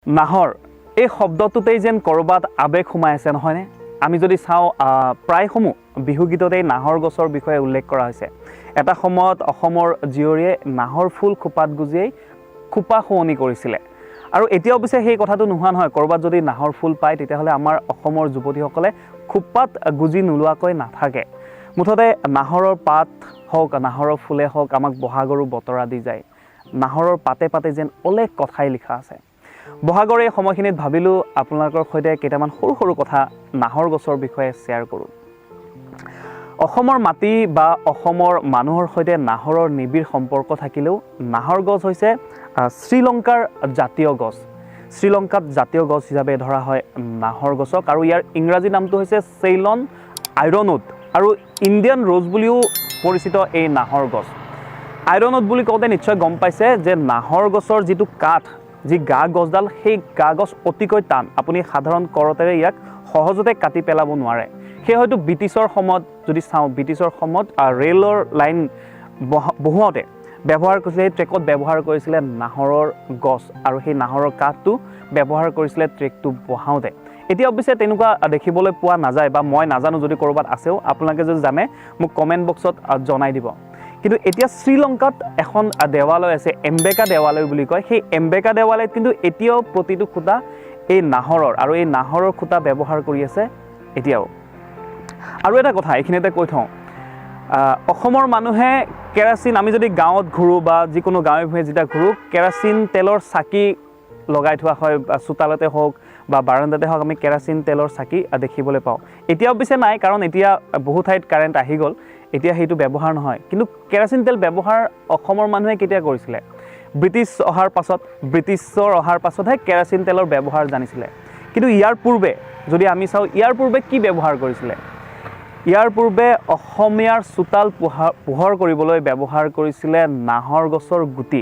নাহৰ এই শব্দটোতেই যেন কৰবাত আবেগ সোমাই আছে নহয়নে? আমি যদি চাওঁ প্ৰায়সমূহ বিহুগীততেই নাহৰ গছৰ বিষয়ে উল্লেখ কৰা হৈছে। এটা সময়ত অসমৰ জীয়ৰীয়ে নাহৰ ফুল খোপাত গুজিয়াই খোপা শুৱনি কৰিছিলে। আৰু এতিয়া অৱশ্যে সেই কথাটো নোহোৱা নহয়, কৰবাত যদি নাহৰ ফুল পায় তেতিয়াহ'লে আমাৰ অসমৰ যুৱতীসকলে খোপাত গুজি নোলোৱাকৈ নাথাকে। মুঠতে নাহৰৰ পাত হওক, নাহৰৰ ফুলে হওক আমাক বহাগৰো বতৰা দি যায়। নাহৰৰ পাতে পাতে যেন অলেখ কথাই লিখা আছে। বহাগৰ এই সময়খিনিত ভাবিলোঁ আপোনালোকৰ সৈতে কেইটামান সৰু সৰু কথা নাহৰ গছৰ বিষয়ে শ্বেয়াৰ কৰোঁ। অসমৰ মাটি বা অসমৰ মানুহৰ সৈতে নাহৰৰ নিবিড় সম্পৰ্ক থাকিলেও নাহৰ গছ হৈছে শ্ৰীলংকাৰ জাতীয় গছ। শ্ৰীলংকাত জাতীয় গছ হিচাপে ধৰা হয় নাহৰ গছক, আৰু ইয়াৰ ইংৰাজী নামটো হৈছে চেইলন আইৰণউড, আৰু ইণ্ডিয়ান ৰ'জ বুলিও পৰিচিত এই নাহৰ গছ। আইৰণউড বুলি কওঁতে নিশ্চয় গম পাইছে যে নাহৰ গছৰ যিটো কাঠ, যি গা গছডাল, সেই গা গছ অতিকৈ টান। আপুনি সাধাৰণ কৰতেৰে ইয়াক সহজতে কাটি পেলাব নোৱাৰে। সেই হয়তো ব্ৰিটিছৰ সময়ত যদি চাওঁ, ব্ৰিটিছৰ সময়ত ৰেলৰ লাইন বহুৱাওঁতে ব্যৱহাৰ কৰিছিলে, সেই ট্ৰেকত ব্যৱহাৰ কৰিছিলে নাহৰৰ গছ, আৰু সেই নাহৰৰ কাঠটো ব্যৱহাৰ কৰিছিলে ট্ৰেকটো বহাওঁতে। এতিয়া অৱশ্যে তেনেকুৱা দেখিবলৈ পোৱা নাযায়, বা মই নাজানো, যদি ক'ৰবাত আছেও আপোনালোকে যদি জানে মোক কমেণ্ট বক্সত জনাই দিব। কিন্তু এতিয়া শ্ৰীলংকাত এখন দেৱালয় আছে, এম্বেকা দেৱালয় বুলি কয়। সেই এম্বেকা দেৱালয়ত কিন্তু এতিয়াও প্ৰতিটো খুঁটা এই নাহৰৰ, আৰু এই নাহৰৰ খুঁটা ব্যৱহাৰ কৰি আছে এতিয়াও। আৰু এটা কথা এইখিনিতে কৈ থওঁ, অসমৰ মানুহে কেৰাচিন, আমি যদি গাঁৱত ঘূৰোঁ বা যিকোনো গাঁৱে ভূঞে যেতিয়া ঘূৰোঁ, কেৰাচিন তেলৰ চাকি লগাই থোৱা হয়, চোতালতে হওক বা বাৰাণ্ডাতে হওক, আমি কেৰাচিন তেলৰ চাকি দেখিবলৈ পাওঁ। এতিয়া অৱশ্যে নাই, কাৰণ এতিয়া বহু ঠাইত কাৰেণ্ট আহি গ'ল, এতিয়া সেইটো ব্যৱহাৰ নহয়। কিন্তু কেৰাচিন তেল ব্যৱহাৰ অসমৰ মানুহে কেতিয়া কৰিছিলে? ব্ৰিটিছৰ অহাৰ পাছতহে কেৰাচিন তেলৰ ব্যৱহাৰ জানিছিলে। কিন্তু ইয়াৰ পূৰ্বে যদি আমি চাওঁ, ইয়াৰ পূৰ্বে কি ব্যৱহাৰ কৰিছিলে? ইয়াৰ পূৰ্বে অসমীয়াৰ চোতাল পোহৰ কৰিবলৈ ব্যৱহাৰ কৰিছিলে নাহৰ গছৰ গুটি।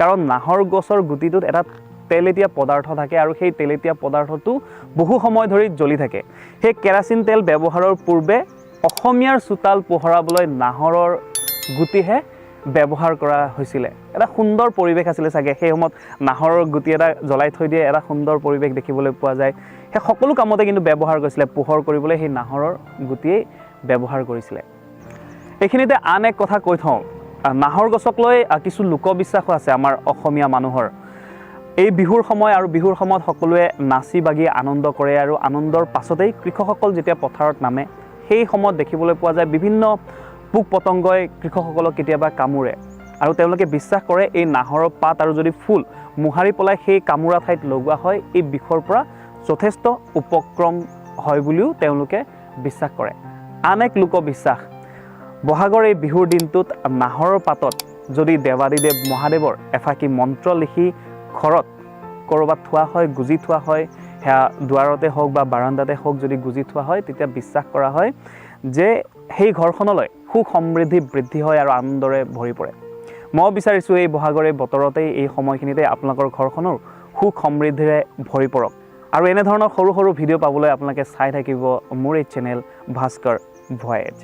কাৰণ নাহৰ গছৰ গুটিটোত এটা তেলেতীয়া পদাৰ্থ থাকে, আৰু সেই তেলেতীয়া পদাৰ্থটো বহু সময় ধৰি জ্বলি থাকে। সেই কেৰাচিন তেল ব্যৱহাৰৰ পূৰ্বে অসমীয়াৰ চোতাল পোহৰাবলৈ নাহৰৰ গুটিহে ব্যৱহাৰ কৰা হৈছিলে। এটা সুন্দৰ পৰিৱেশ আছিলে চাগে সেই সময়ত, নাহৰৰ গুটি এটা জ্বলাই থৈ দিয়ে, এটা সুন্দৰ পৰিৱেশ দেখিবলৈ পোৱা যায়। সেই সকলো কামতে কিন্তু ব্যৱহাৰ কৰিছিলে, পোহৰ কৰিবলৈ সেই নাহৰৰ গুটিয়েই ব্যৱহাৰ কৰিছিলে। এইখিনিতে আন এক কথা কৈ থওঁ, নাহৰ গছক লৈ কিছু লোকবিশ্বাসো আছে আমাৰ অসমীয়া মানুহৰ। এই বিহুৰ সময়, আৰু বিহুৰ সময়ত সকলোৱে নাচি বাগি আনন্দ কৰে, আৰু আনন্দৰ পাছতেই কৃষকসকল যেতিয়া পথাৰত নামে, সেই সময়ত দেখিবলৈ পোৱা যায় বিভিন্ন পোক পতংগই কৃষকসকলক কেতিয়াবা কামোৰে, আৰু তেওঁলোকে বিশ্বাস কৰে এই নাহৰৰ পাত আৰু যদি ফুল মোহাৰি পেলাই সেই কামোৰা ঠাইত লগোৱা হয়, এই বিষৰ পৰা যথেষ্ট উপক্ৰম হয় বুলিও তেওঁলোকে বিশ্বাস কৰে। আন এক লোকবিশ্বাস, বহাগৰ এই বিহুৰ দিনটোত নাহৰৰ পাতত যদি দেৱাদিদেৱ মহাদেৱৰ এফাকি মন্ত্ৰ লিখি ঘৰত ক'ৰবাত থোৱা হয়, গুজি থোৱা হয়, সেয়া দুৱাৰতে হওক বা বাৰাণ্ডাতে হওক যদি গুজি থোৱা হয়, তেতিয়া বিশ্বাস কৰা হয় যে সেই ঘৰখনলৈ সুখ সমৃদ্ধি বৃদ্ধি হয় আৰু আনন্দৰে ভৰি পৰে। মই বিচাৰিছোঁ এই বহাগৰ এই বতৰতেই, এই সময়খিনিতে আপোনালোকৰ ঘৰখনৰ সুখ সমৃদ্ধিৰে ভৰি পৰক। আৰু এনেধৰণৰ সৰু সৰু ভিডিঅ' পাবলৈ আপোনালোকে চাই থাকিব মোৰ এই চেনেল ভাস্কৰ ভয়েজ।